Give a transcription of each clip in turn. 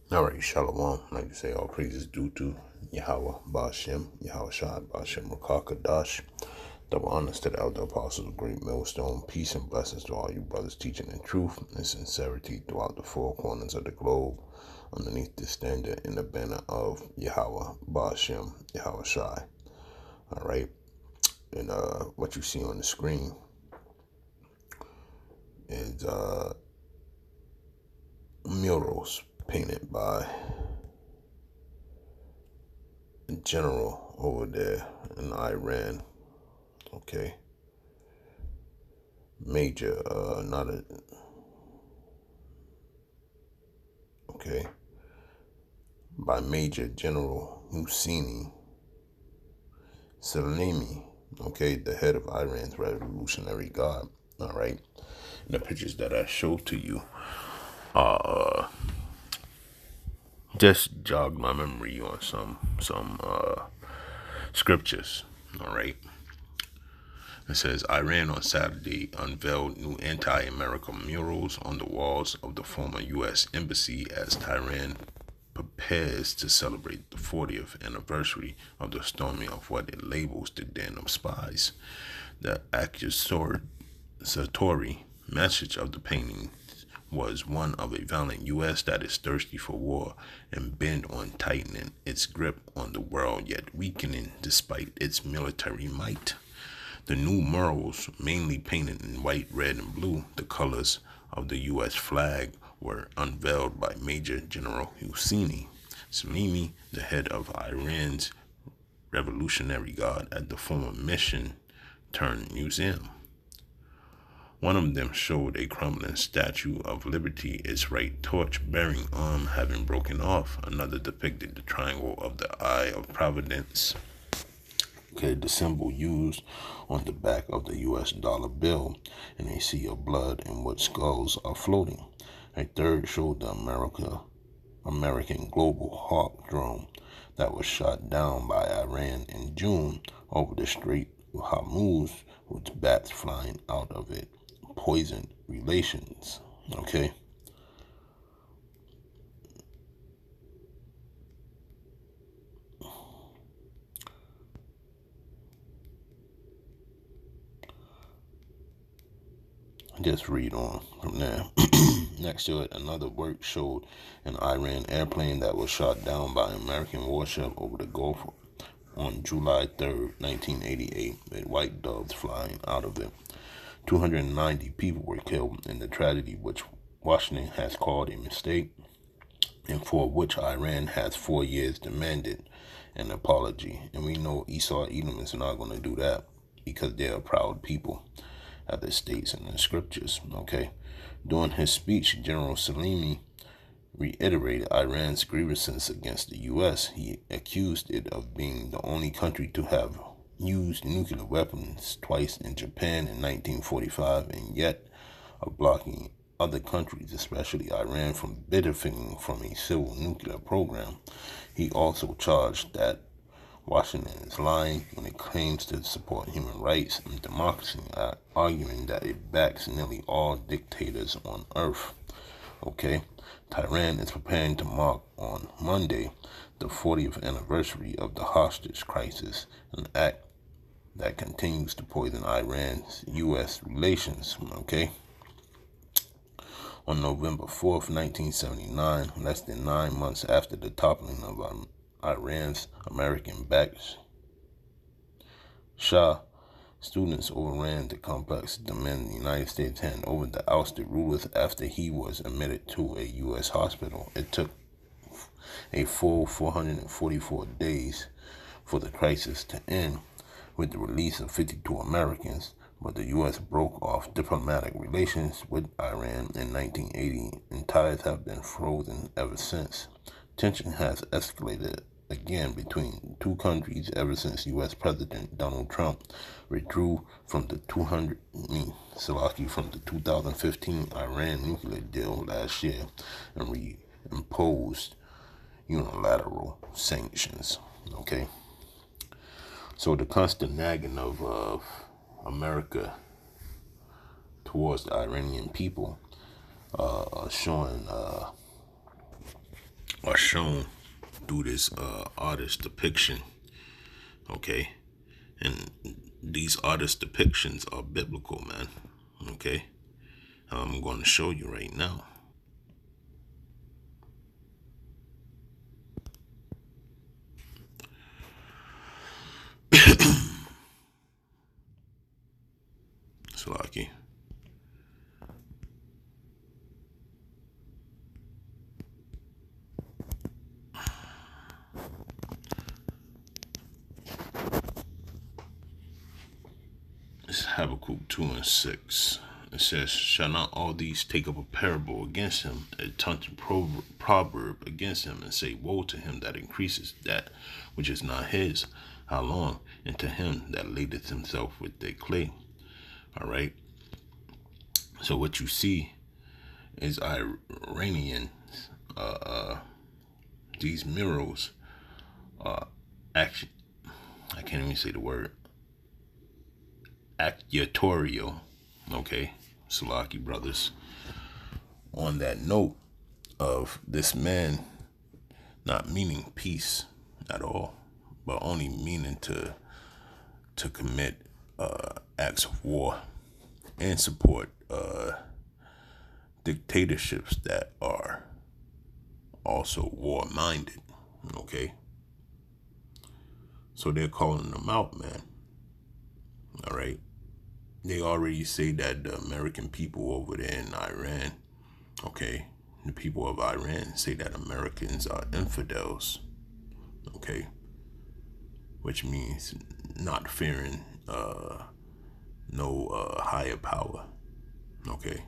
Alright, Shalom. Like you say, all praises due to Yahweh Bashem, Yahweh Shai Bashem Rakakadash. Double honors to the elder apostles of Great Millstone. Peace and blessings to all you brothers teaching in truth and sincerity throughout the four corners of the globe, underneath the standard in the banner of Yahweh Bashem, Yahweh Shai. Alright, and what you see on the screen is murals painted by a general over there in Iran. Okay. Major, not a, okay. By Major General Husseini Salami, okay, the head of Iran's Revolutionary Guard. All right. And the pictures that I showed to you just jogged my memory on some scriptures. All right. It says Iran on Saturday unveiled new anti-American murals on the walls of the former U.S. embassy as Tehran prepares to celebrate the 40th anniversary of the storming of what it labels the den of spies. The accusatory message of the painting was one of a violent U.S. that is thirsty for war and bent on tightening its grip on the world, yet weakening despite its military might. The new murals, mainly painted in white, red, and blue, the colors of the U.S. flag, were unveiled by Major General Husseini Salami, the head of Iran's Revolutionary Guard, at the former mission-turned-museum. One of them showed a crumbling statue of Liberty, its right torch-bearing arm having broken off. Another depicted the triangle of the Eye of Providence, okay, the symbol used on the back of the U.S. dollar bill, and a sea of blood in which skulls are floating. A third showed the American Global Hawk drone that was shot down by Iran in June over the Strait of Hormuz, with bats flying out of it. Poisoned relations, okay? Just read on from there. Next to it, another work showed an Iran airplane that was shot down by an American warship over the Gulf on July 3rd, 1988, with white doves flying out of it. 290 people were killed in the tragedy, which Washington has called a mistake, and for which Iran has 4 years demanded an apology. And we know Esau Edom is not going to do that because they're a proud people, as it states in the scriptures, okay? During his speech, General Salami reiterated Iran's grievances against the U.S. He accused it of being the only country to have used nuclear weapons twice in Japan in 1945, and yet of blocking other countries, especially Iran, from benefiting from a civil nuclear program. He also charged that Washington is lying when it claims to support human rights and democracy, arguing that it backs nearly all dictators on earth. Okay, Tehran is preparing to mark on Monday the 40th anniversary of the hostage crisis, an act that continues to poison Iran's U.S. relations. Okay. On November 4th, 1979, less than 9 months after the toppling of Iran's American-backed Shah, students overran the complex, demanding the United States hand over the ousted rulers after he was admitted to a U.S. hospital. It took a full 444 days for the crisis to end, with the release of 52 Americans, but the U.S. broke off diplomatic relations with Iran in 1980, and ties have been frozen ever since. Tension has escalated again between two countries ever since U.S. President Donald Trump withdrew from the 2015 Iran nuclear deal last year and reimposed unilateral sanctions. Okay. So the constant nagging of America towards the Iranian people, showing are shown through this artist depiction, okay? And these artist depictions are biblical, man, okay? I'm going to show you right now. Salaki. It's Habakkuk 2 and 6. It says, "Shall not all these take up a parable against him, a taunting proverb against him, and say, Woe to him that increases that which is not his? How long? And to him that ladeth himself with the clay." All right. So what you see is Iranian, these murals, action. I can't even say the word. Accutorial, okay, Salaki brothers. On that note of this man not meaning peace at all, but only meaning to commit acts of war and support dictatorships that are also war minded, okay? So they're calling them out, man. All right. They already say that the American people over there in Iran, okay, the people of Iran say that Americans are infidels, okay, which means not fearing no higher power, okay.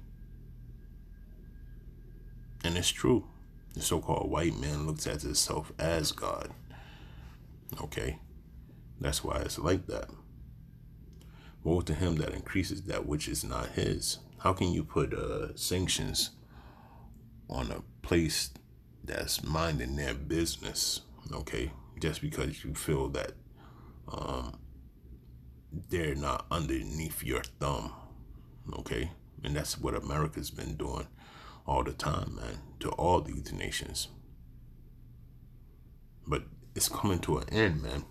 And it's true. The so-called white man looks at himself as God, okay. That's why it's like that. Woe to him that increases that which is not his. How can you put sanctions on a place that's minding their business, okay, just because you feel that they're not underneath your thumb, okay? And that's what America's been doing all the time, man, to all these nations. But it's coming to an end, man.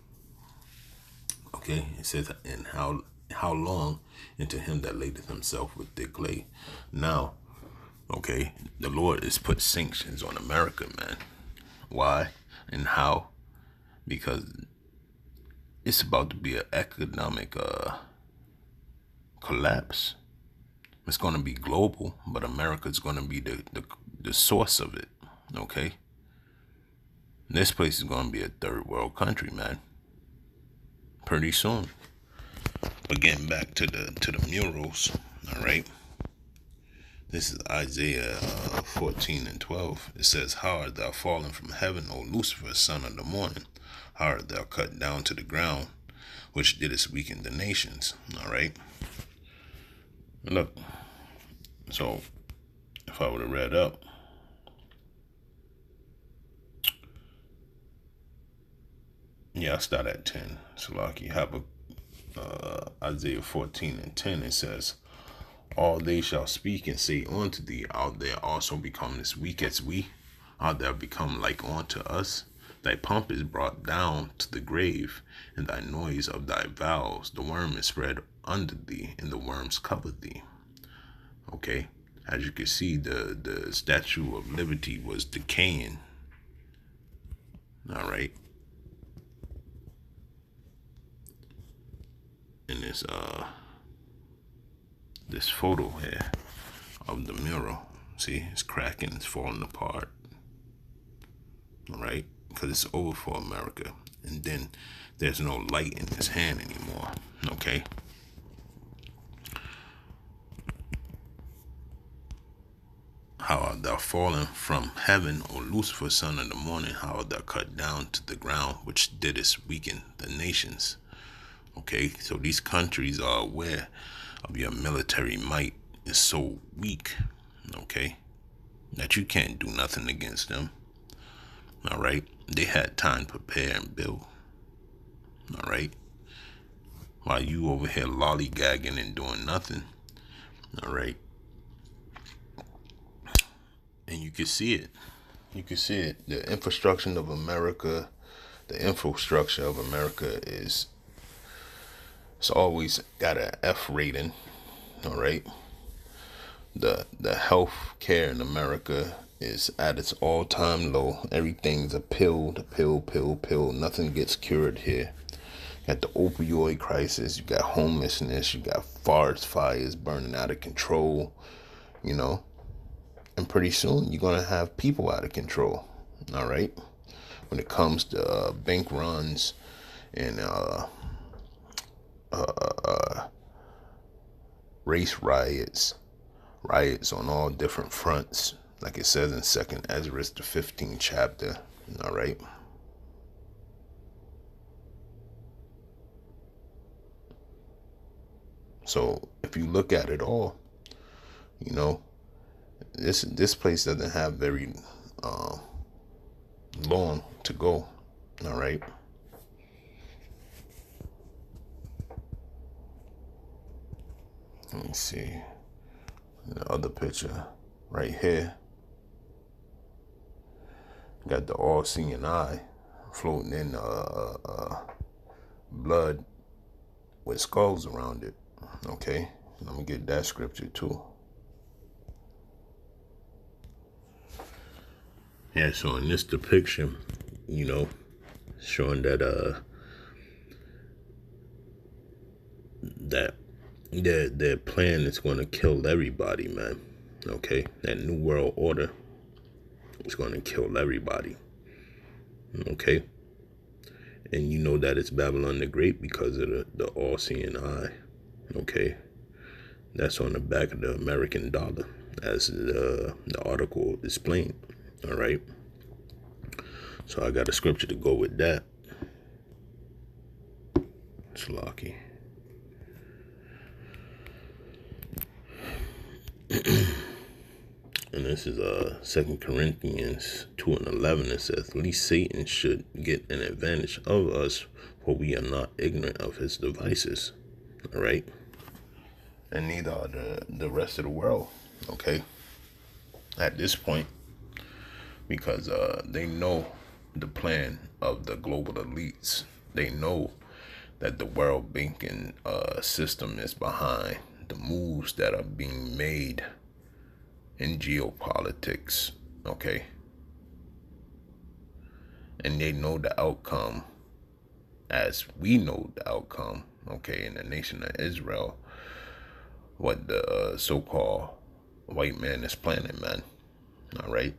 Okay, it says, "And how long? And to him that ladeth himself with thick clay." Now, okay, the Lord has put sanctions on America, man. Why and how? Because it's about to be an economic collapse. It's going to be global, but America's going to be the source of it, okay? This place is going to be a third world country, man, pretty soon. But getting back to the murals, all right? This is Isaiah 14 and 12. It says, "How art thou fallen from heaven, O Lucifer, son of the morning? How art thou cut down to the ground, which didst weaken the nations?" All right? Look, so if I would have read up, yeah, I start at 10. Salaki, Isaiah 14 and 10, it says, "All they shall speak and say unto thee, Art thou also become as weak as we? Art thou become like unto us? Thy pomp is brought down to the grave, and thy noise of thy vows. The worm is spread under thee, and the worms cover thee." Okay, as you can see, the Statue of Liberty was decaying. All right. And this photo here of the mural, see, it's cracking, it's falling apart. All right, because it's over for America, and then there's no light in his hand anymore. Okay. "How art thou fallen from heaven, O Lucifer, son of the morning? How art thou cut down to the ground, which didst weaken the nations?" Okay, so these countries are aware of your military might is so weak, okay, that you can't do nothing against them. All right, they had time to prepare and build. All right, while you over here lollygagging and doing nothing. All right, and you can see it. You can see it. The infrastructure of America is, it's always got an F rating. All right. The health care in America is at its all time low. Everything's a pill, pill. Nothing gets cured here. You got the opioid crisis, you got homelessness, you got forest fires burning out of control, you know. And pretty soon you're gonna have people out of control. All right. When it comes to bank runs and race riots on all different fronts, like it says in Second Ezra, the 15th chapter. All right. So if you look at it all, you know, this place doesn't have very long to go. All right. Let me see the other picture right here. Got the all-seeing eye floating in blood with skulls around it. Okay, I'm gonna get that scripture too. Yeah, so in this depiction, you know, showing that that their plan is going to kill everybody, man. Okay, that new world order is going to kill everybody. Okay, and you know that it's Babylon the Great because of the all-seeing eye. Okay, that's on the back of the American dollar, as the article explained. All right, so I got a scripture to go with that. It's lucky. And this is 2 Corinthians 2:11. It says, least Satan should get an advantage of us, for we are not ignorant of his devices. All right. And neither are the rest of the world. Okay. At this point, because they know the plan of the global elites. They know that the world banking system is behind the moves that are being made in geopolitics. Okay. And they know the outcome, as we know the outcome. Okay, in the nation of Israel, what the so-called white man is planning, man. All right.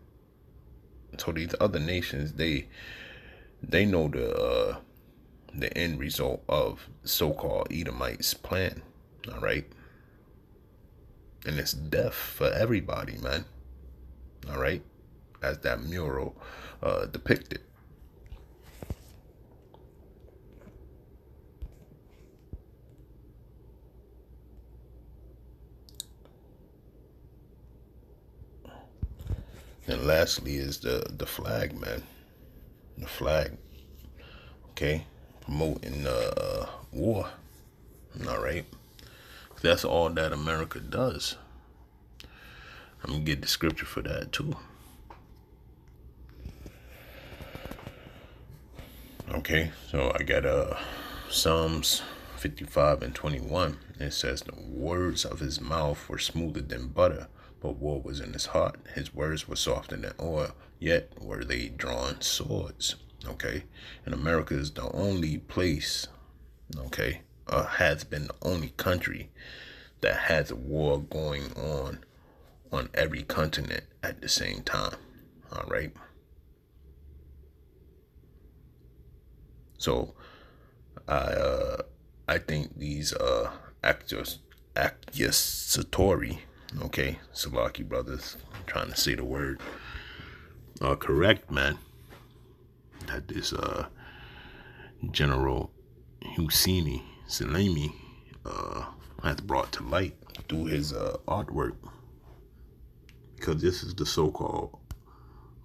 So these other nations, they know the end result of so-called Edomites' plan. All right. And it's death for everybody, man. All right. As that mural depicted. And lastly is the flag, man. The flag. Okay. Promoting war. All right. That's all that America does. I'm gonna get the scripture for that too. Okay, so I got Psalms 55:21. It says, the words of his mouth were smoother than butter, but war was in his heart. His words were softer than oil, yet were they drawn swords. Okay, and America is the only place, okay, has been the only country that has a war going on every continent at the same time. All right. So I think these accusatory, okay, Salaki brothers, I'm trying to say the word, are correct, man. That this General Husseini Salami has brought to light through his artwork, because this is the so-called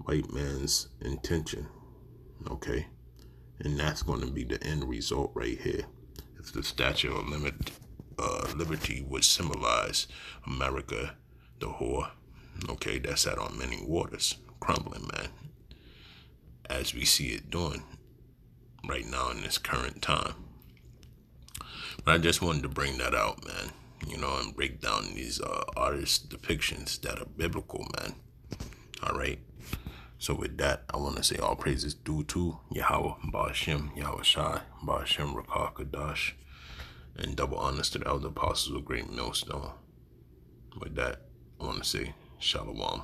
white man's intention, okay, and that's going to be the end result right here. If the Statue of Liberty would symbolize America, the whore, okay, that's out on many waters, crumbling, man, as we see it doing right now in this current time. But I just wanted to bring that out, man, and break down these artist depictions that are biblical, man. All right. So with that, I want to say all praises due to Yahweh, Ba'ashem, Yahweh Shai, Ba'ashem, Rakah, Kadash, and double honors to the elder apostles of Great Millstone. With that, I want to say Shalom.